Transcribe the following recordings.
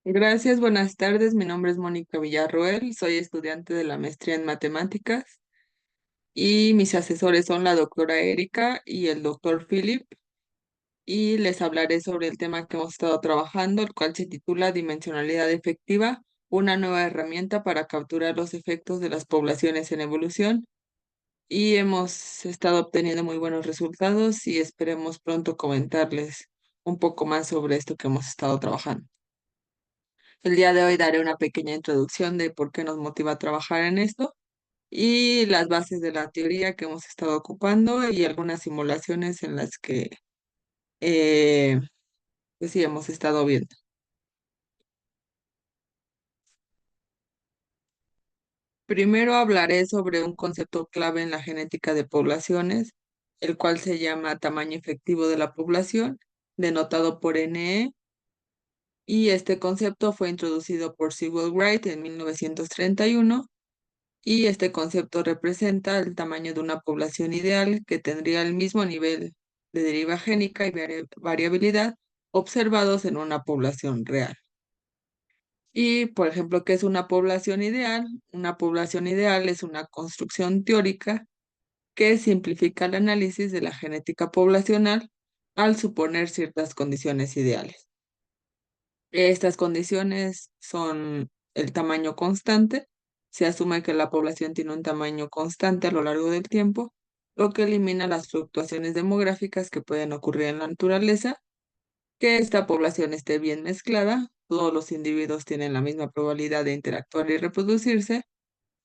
Gracias, buenas tardes. Mi nombre es Mónica Villarroel, soy estudiante de la maestría en matemáticas y mis asesores son la doctora Erika y el doctor Philip y les hablaré sobre el tema que hemos estado trabajando, el cual se titula Dimensionalidad efectiva, una nueva herramienta para capturar los efectos de las poblaciones en evolución y hemos estado obteniendo muy buenos resultados y esperemos pronto comentarles un poco más sobre esto que hemos estado trabajando. El día de hoy daré una pequeña introducción de por qué nos motiva a trabajar en esto y las bases de la teoría que hemos estado ocupando y algunas simulaciones en las que eh, pues sí hemos estado viendo. Primero hablaré sobre un concepto clave en la genética de poblaciones, el cual se llama tamaño efectivo de la población, denotado por NE, y este concepto fue introducido por Sewell Wright en 1931. Y este concepto representa el tamaño de una población ideal que tendría el mismo nivel de deriva génica y variabilidad observados en una población real. Y, por ejemplo, ¿qué es una población ideal? Una población ideal es una construcción teórica que simplifica el análisis de la genética poblacional al suponer ciertas condiciones ideales. Estas condiciones son el tamaño constante. Se asume que la población tiene un tamaño constante a lo largo del tiempo, lo que elimina las fluctuaciones demográficas que pueden ocurrir en la naturaleza, que esta población esté bien mezclada, todos los individuos tienen la misma probabilidad de interactuar y reproducirse,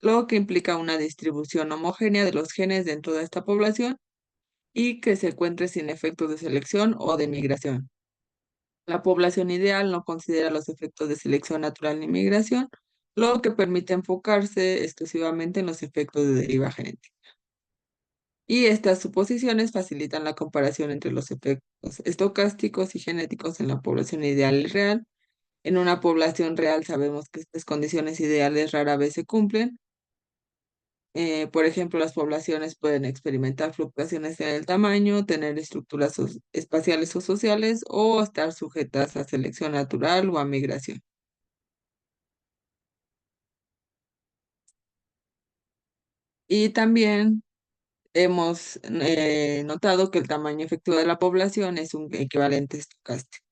lo que implica una distribución homogénea de los genes dentro de esta población y que se encuentre sin efectos de selección o de migración. La población ideal no considera los efectos de selección natural ni migración, lo que permite enfocarse exclusivamente en los efectos de deriva genética. Y estas suposiciones facilitan la comparación entre los efectos estocásticos y genéticos en la población ideal y real. En una población real sabemos que estas condiciones ideales rara vez se cumplen. Por ejemplo, las poblaciones pueden experimentar fluctuaciones en el tamaño, tener estructuras espaciales o sociales o estar sujetas a selección natural o a migración. Y también hemos notado que el tamaño efectivo de la población es un equivalente estocástico.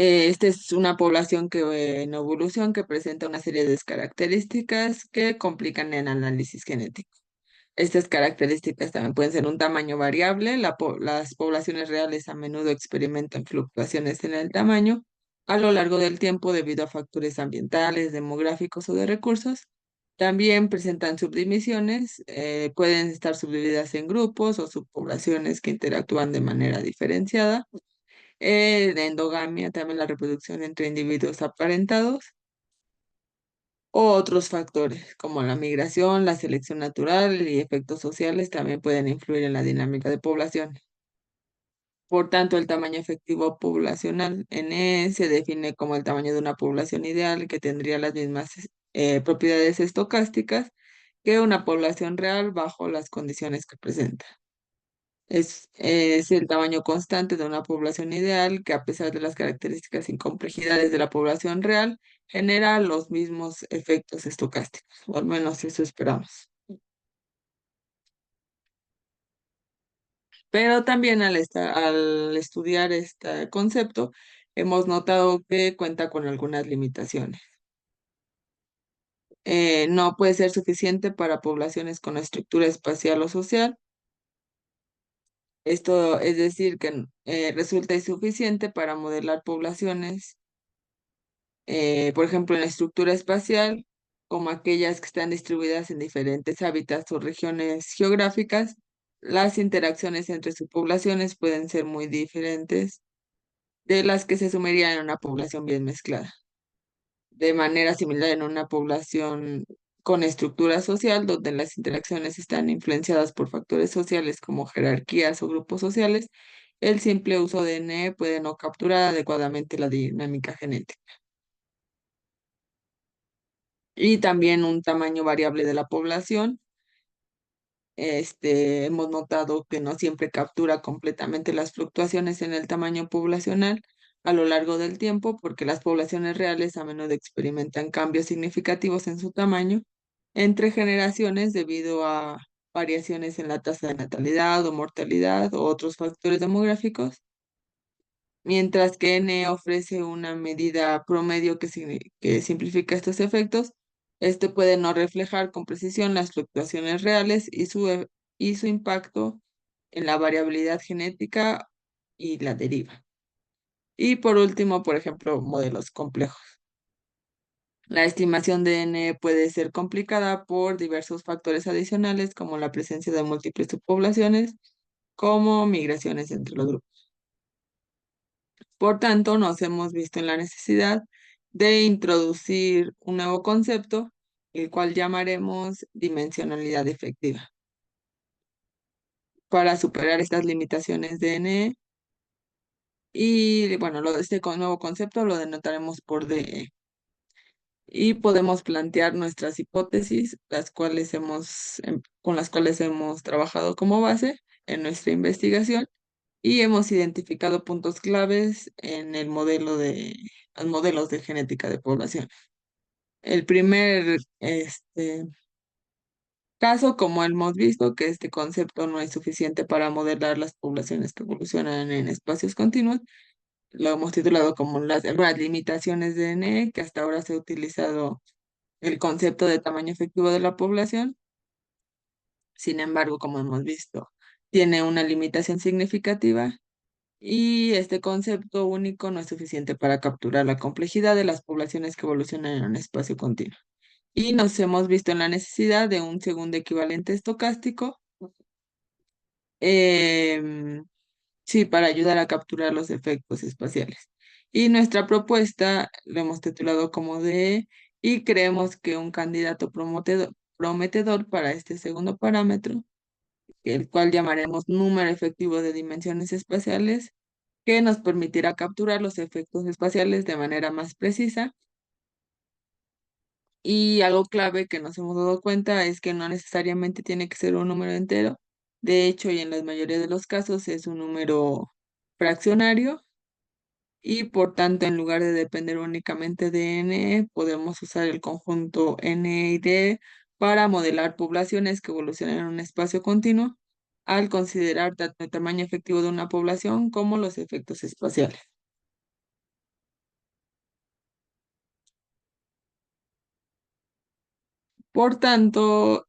Esta es una población que en evolución que presenta una serie de características que complican el análisis genético. Estas características también pueden ser un tamaño variable. Las poblaciones reales a menudo experimentan fluctuaciones en el tamaño a lo largo del tiempo debido a factores ambientales, demográficos o de recursos. También presentan subdivisiones, pueden estar subdivididas en grupos o subpoblaciones que interactúan de manera diferenciada. La endogamia, también la reproducción entre individuos aparentados o otros factores como la migración, la selección natural y efectos sociales también pueden influir en la dinámica de población. Por tanto, el tamaño efectivo poblacional N se define como el tamaño de una población ideal que tendría las mismas propiedades estocásticas que una población real bajo las condiciones que presenta. Es el tamaño constante de una población ideal que, a pesar de las características y complejidades de la población real, genera los mismos efectos estocásticos, o al menos eso esperamos. Pero también al estudiar este concepto, hemos notado que cuenta con algunas limitaciones. No puede ser suficiente para poblaciones con estructura espacial o social. Esto es decir, que resulta insuficiente para modelar poblaciones, por ejemplo, en la estructura espacial, como aquellas que están distribuidas en diferentes hábitats o regiones geográficas, las interacciones entre sus poblaciones pueden ser muy diferentes de las que se sumirían en una población bien mezclada. De manera similar en una población con estructura social, donde las interacciones están influenciadas por factores sociales como jerarquías o grupos sociales, el simple uso de N puede no capturar adecuadamente la dinámica genética. Y también un tamaño variable de la población. hemos notado que no siempre captura completamente las fluctuaciones en el tamaño poblacional a lo largo del tiempo, porque las poblaciones reales a menudo experimentan cambios significativos en su tamaño entre generaciones debido a variaciones en la tasa de natalidad o mortalidad o otros factores demográficos, mientras que N ofrece una medida promedio que simplifica estos efectos. Este puede no reflejar con precisión las fluctuaciones reales y su impacto en la variabilidad genética y la deriva. Y por último, por ejemplo, modelos complejos. La estimación de N puede ser complicada por diversos factores adicionales, como la presencia de múltiples subpoblaciones, como migraciones entre los grupos. Por tanto, nos hemos visto en la necesidad de introducir un nuevo concepto, el cual llamaremos dimensionalidad efectiva. Para superar estas limitaciones de N, y bueno, nuevo concepto lo denotaremos por DE. Y podemos plantear nuestras hipótesis, con las cuales hemos trabajado como base en nuestra investigación y hemos identificado puntos claves en los modelos de genética de población. El primer caso, como hemos visto, que este concepto no es suficiente para modelar las poblaciones que evolucionan en espacios continuos, lo hemos titulado como algunas limitaciones de N, que hasta ahora se ha utilizado el concepto de tamaño efectivo de la población. Sin embargo, como hemos visto, tiene una limitación significativa y este concepto único no es suficiente para capturar la complejidad de las poblaciones que evolucionan en un espacio continuo. Y nos hemos visto en la necesidad de un segundo equivalente estocástico, em, sí, para ayudar a capturar los efectos espaciales. Y nuestra propuesta lo hemos titulado como DE y creemos que un candidato prometedor para este segundo parámetro, el cual llamaremos número efectivo de dimensiones espaciales, que nos permitirá capturar los efectos espaciales de manera más precisa. Y algo clave que nos hemos dado cuenta es que no necesariamente tiene que ser un número entero. De hecho, y en la mayoría de los casos es un número fraccionario y por tanto, en lugar de depender únicamente de n, podemos usar el conjunto n y d para modelar poblaciones que evolucionan en un espacio continuo al considerar tanto el tamaño efectivo de una población como los efectos espaciales. Por tanto,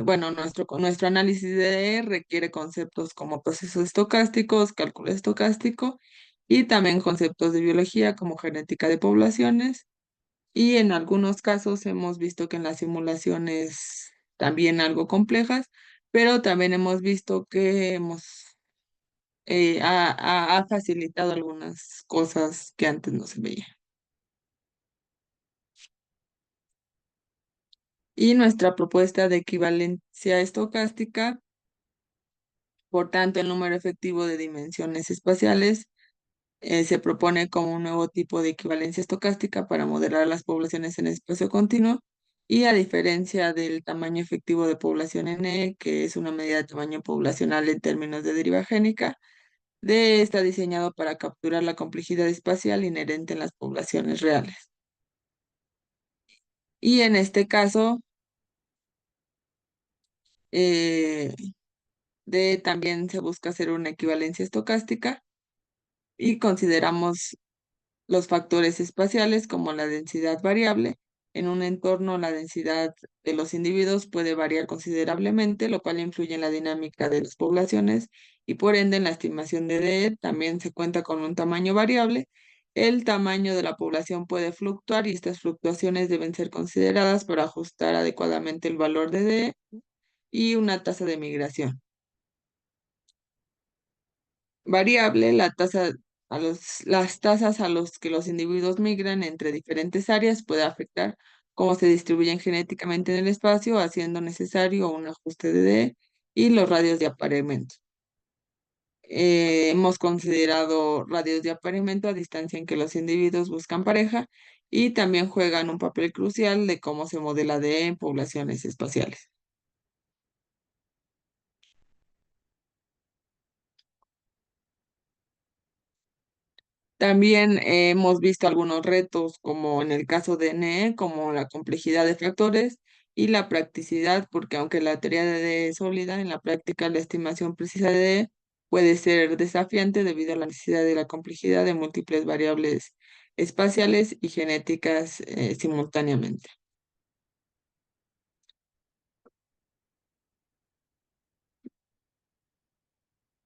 bueno, nuestro análisis de requiere conceptos como procesos estocásticos, cálculo estocástico y también conceptos de biología como genética de poblaciones. Y en algunos casos hemos visto que en las simulaciones también algo complejas, pero también hemos visto que ha facilitado algunas cosas que antes no se veían. Y nuestra propuesta de equivalencia estocástica, por tanto, el número efectivo de dimensiones espaciales se propone como un nuevo tipo de equivalencia estocástica para modelar las poblaciones en espacio continuo y a diferencia del tamaño efectivo de población N, que es una medida de tamaño poblacional en términos de deriva génica, D está diseñado para capturar la complejidad espacial inherente en las poblaciones reales. Y en este caso, eh, D también se busca hacer una equivalencia estocástica y consideramos los factores espaciales como la densidad variable. En un entorno, la densidad de los individuos puede variar considerablemente, lo cual influye en la dinámica de las poblaciones y por ende en la estimación de D también se cuenta con un tamaño variable. El tamaño de la población puede fluctuar y estas fluctuaciones deben ser consideradas para ajustar adecuadamente el valor de D y una tasa de migración variable, las tasas a los que los individuos migran entre diferentes áreas puede afectar cómo se distribuyen genéticamente en el espacio, haciendo necesario un ajuste de D y los radios de apareamiento. Hemos considerado radios de apareamiento a distancia en que los individuos buscan pareja y también juegan un papel crucial de cómo se modela D en poblaciones espaciales. También hemos visto algunos retos, como en el caso de NE, como la complejidad de factores y la practicidad, porque aunque la teoría de D es sólida, en la práctica la estimación precisa de D puede ser desafiante debido a la necesidad de la complejidad de múltiples variables espaciales y genéticas simultáneamente.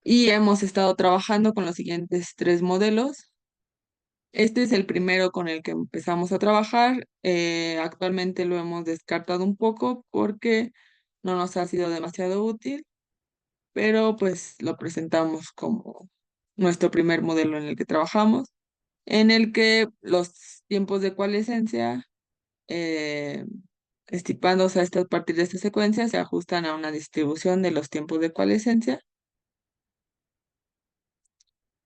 Y hemos estado trabajando con los siguientes tres modelos. Este es el primero con el que empezamos a trabajar. Actualmente lo hemos descartado un poco porque no nos ha sido demasiado útil, pero pues lo presentamos como nuestro primer modelo en el que trabajamos, en el que los tiempos de coalescencia, eh, estipándose a partir de esta secuencia, se ajustan a una distribución de los tiempos de coalescencia.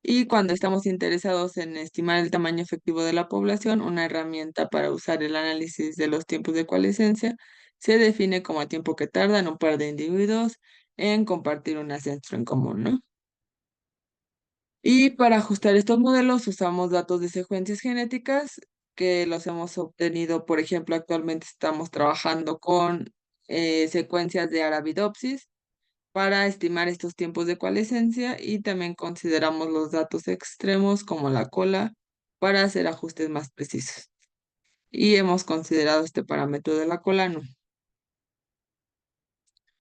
Y cuando estamos interesados en estimar el tamaño efectivo de la población, una herramienta para usar el análisis de los tiempos de coalescencia se define como el tiempo que tardan un par de individuos en compartir un ancestro en común, ¿no? Y para ajustar estos modelos usamos datos de secuencias genéticas que los hemos obtenido, por ejemplo, actualmente estamos trabajando con secuencias de Arabidopsis para estimar estos tiempos de coalescencia, y también consideramos los datos extremos como la cola para hacer ajustes más precisos. Y hemos considerado este parámetro de la cola, no.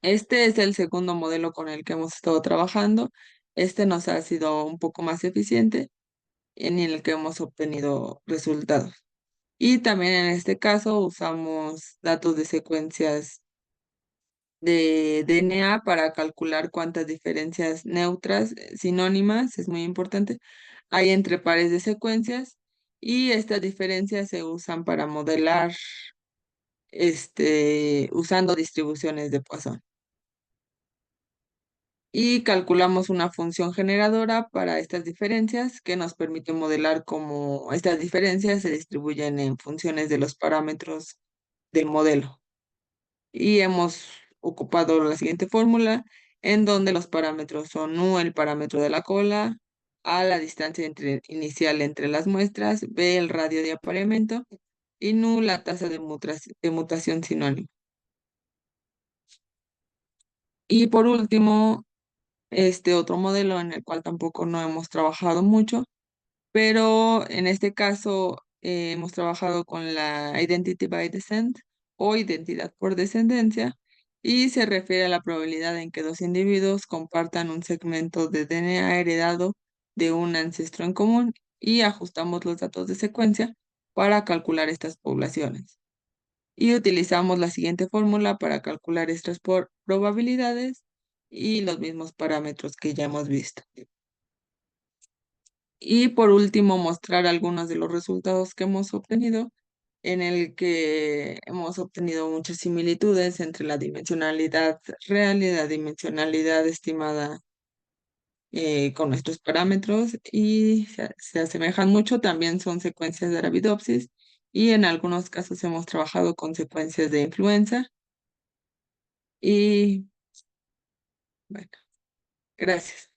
Este es el segundo modelo con el que hemos estado trabajando. Este nos ha sido un poco más eficiente en el que hemos obtenido resultados. Y también en este caso usamos datos de secuencias de DNA para calcular cuántas diferencias neutras, sinónimas, es muy importante, hay entre pares de secuencias, y estas diferencias se usan para modelar usando distribuciones de Poisson. Y calculamos una función generadora para estas diferencias que nos permite modelar cómo estas diferencias se distribuyen en funciones de los parámetros del modelo. Y hemos ocupado la siguiente fórmula, en donde los parámetros son U, el parámetro de la cola, A, la distancia inicial entre las muestras, B, el radio de apareamiento, y Nu, la tasa de mutación sinónima. Y por último, este otro modelo en el cual tampoco no hemos trabajado mucho, pero en este caso hemos trabajado con la Identity by Descent o identidad por descendencia, y se refiere a la probabilidad en que dos individuos compartan un segmento de DNA heredado de un ancestro en común, y ajustamos los datos de secuencia para calcular estas poblaciones. Y utilizamos la siguiente fórmula para calcular estas probabilidades y los mismos parámetros que ya hemos visto. Y por último, mostrar algunos de los resultados que hemos obtenido, en el que hemos obtenido muchas similitudes entre la dimensionalidad real y la dimensionalidad estimada con nuestros parámetros, y se asemejan mucho. También son secuencias de Arabidopsis, y en algunos casos hemos trabajado con secuencias de influenza. Y bueno, gracias.